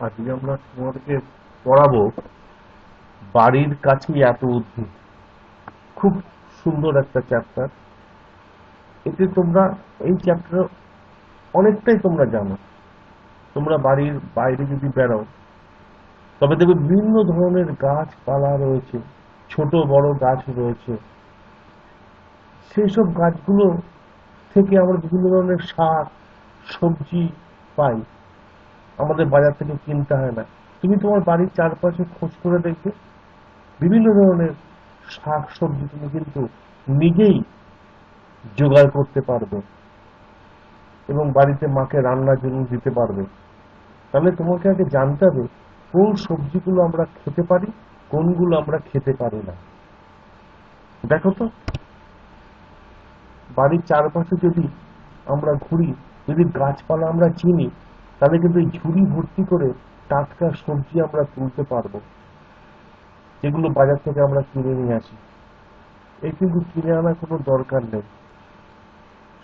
আজকে আমরা তোমাদেরকে পড়াবো বাড়ির কাছেই এত উদ্ভিদ। খুব সুন্দর একটা চ্যাপ্টার। এতে তোমরা এই চ্যাপ্টার অনেকটাই তোমরা জানো। তোমরা বাড়ির বাইরে যদি বেরো তবে দেখবে বিভিন্ন ধরনের গাছপালা রয়েছে, ছোট বড় গাছ রয়েছে। সেই সব গাছগুলো থেকে আমরা বিভিন্ন ধরনের শাক সবজি পাই, আমাদের বাজার থেকে কিনতে হয় না। তুমি তোমার বাড়ির চারপাশে খোঁজ করে দেখবে, বিভিন্ন ধরনের শাক সবজি তুমি কিন্তু নিজেই জোগাড় করতে পারবে এবং বাড়িতে মাকে রান্নার জন্য দিতে পারবে। তাহলে তোমাকে আগে জানতে হবে কোন সবজিগুলো আমরা খেতে পারি, কোনগুলো আমরা খেতে পারি না। দেখো তো, বাড়ির চারপাশে যদি আমরা ঘুরি, যদি গাছপালা আমরা চিনি, তাহলে কিন্তু এই ঝুড়ি ভর্তি করে টাটকা সবজি আমরা তুলতে পারবো, যেগুলো বাজার থেকে আমরা কিনে নিয়ে আসি। এই কিন্তু কিনে আনার কোনো দরকার নেই।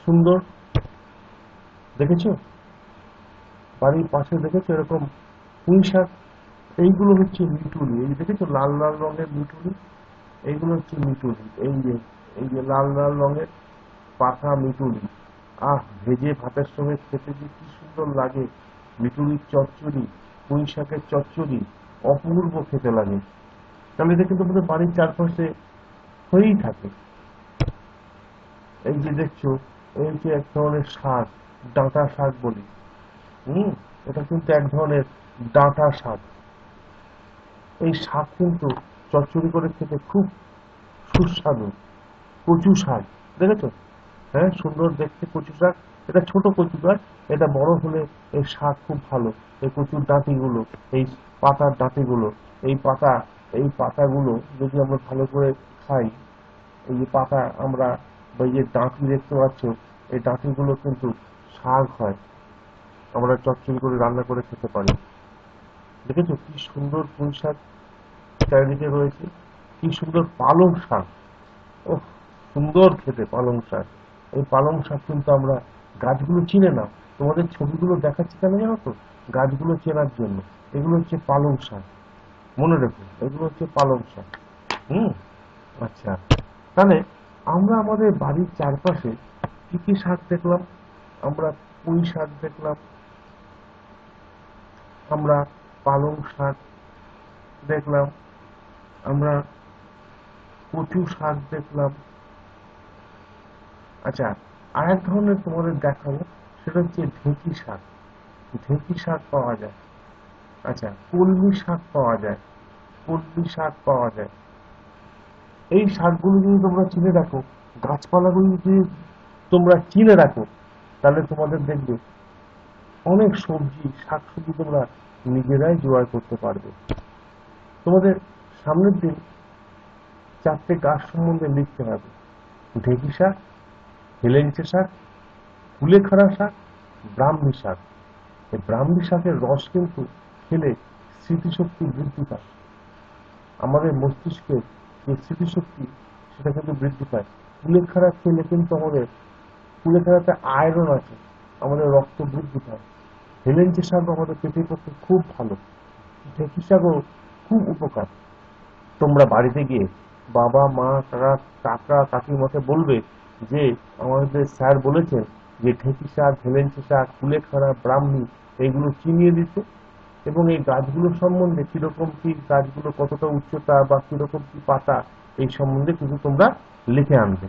সুন্দর, দেখেছো? বাড়ির পাশে দেখেছো এরকম পুঁই শাক? এইগুলো হচ্ছে মিটুলি। এই দেখেছো লাল লাল রঙের মিটুলি? এইগুলো হচ্ছে মিটুলি। এই যে লাল লাল রঙের পাকা মিটুলি। ভেজে ভাতের সঙ্গে খেতে যে কি সুন্দর লাগে! মিটুলির চচ্চড়ি, পুঁই শাকের চচ্চড়ি অপূর্ব খেতে লাগে। তাহলে এটা কিন্তু আমাদের বাড়ির চারপাশে হয়েই থাকে। এই যে দেখছো, এই যে এক ধরনের শাক, ডাঁটা শাক বলি। হুম, এটা কিন্তু এক ধরনের ডাঁটা শাক। এই শাক কিন্তু চচ্চড়ি করে খেতে খুব সুস্বাদু। কচু শাক, দেখেছো? হ্যাঁ, সুন্দর দেখতে কচু শাক। এটা ছোট কচু গাছ, এটা বড় হলে এই শাক খুব ভালো। এই কচুর ডাঁটিগুলো, এই পাতার ডাঁটিগুলো, এই পাতা এই পাতাগুলো যদি আমরা ভালো করে খাই, এই যে পাতা আমরা, এই যে ডাঁটি দেখতে পাচ্ছ, এই ডাঁটিগুলো কিন্তু শাক হয়, আমরা চচ্চড়ি করে রান্না করে খেতে পারি। দেখেছো কি সুন্দর পুঁই শাক চারিদিকে রয়েছে, কি সুন্দর পালং শাক। ওহ, সুন্দর খেতে পালং শাক। এই পালং শাক কিন্তু আমরা, গাছগুলো চিনে না, তোমাদের ছবিগুলো দেখাচ্ছি কেন জানো তো? গাছগুলো চেনার জন্য। এগুলো হচ্ছে পালং শাক, মনে রেখো, এগুলো হচ্ছে পালং শাক। হুম, আচ্ছা। তাহলে আমরা আমাদের বাড়ির চারপাশে কি কি শাক দেখলাম? আমরা পুঁই শাক দেখলাম, আমরা পালং শাক দেখলাম, আমরা কচু শাক দেখলাম। আচ্ছা, আর এক ধরনের তোমাদের দেখাবো, সেটা হচ্ছে ঢেঁকি শাক। ঢেঁকি শাক পাওয়া যায়। আচ্ছা, কলমি শাক পাওয়া যায়, কলমি শাক পাওয়া যায়। এই শাকগুলো যদি তোমরা চিনে রাখো, গাছপালাগুলো যদি তোমরা চিনে রাখো, তাহলে তোমাদের দেখবে অনেক সবজি শাকসবজি তোমরা নিজেরাই জোগাড় করতে পারবে। তোমাদের সামনের দিন চারটে গাছ সম্বন্ধে লিখতে হবে: ঢেঁকি শাক, হেলেঞ্চে শাক, কুলেখাড়া শাক, ব্রাহ্মী শাক। এই ব্রাহ্মী শাকের রস কিন্তু খেলে স্মৃতিশক্তি বৃদ্ধি পায়। আমাদের মস্তিষ্কের যে স্মৃতিশক্তি, সেটা কিন্তু বৃদ্ধি পায়। কুলেখাড়া খেলে কিন্তু আমাদের, কুলেখাড়াতে আয়রন আছে, আমাদের রক্ত বৃদ্ধি পায়। হেলেঞ্চে শাক আমাদের পেটের পক্ষে খুব ভালো। ঢেঁকি শাকও খুব উপকার। তোমরা বাড়িতে গিয়ে বাবা মা কাকা কাকিমাকে বলবে যে আমাদের স্যার বলেছেন যে ঢেঁকি শাক, হেলেঞ্চে শাক, কুলেখাড়া, ব্রাহ্মী এইগুলো চিনিয়ে দিতে, এবং এই গাছগুলো সম্বন্ধে কিরকম কি, গাছগুলো কতটা উচ্চতা বা কিরকম কি পাতা, এই সম্বন্ধে কিন্তু তোমরা লিখে আনবে।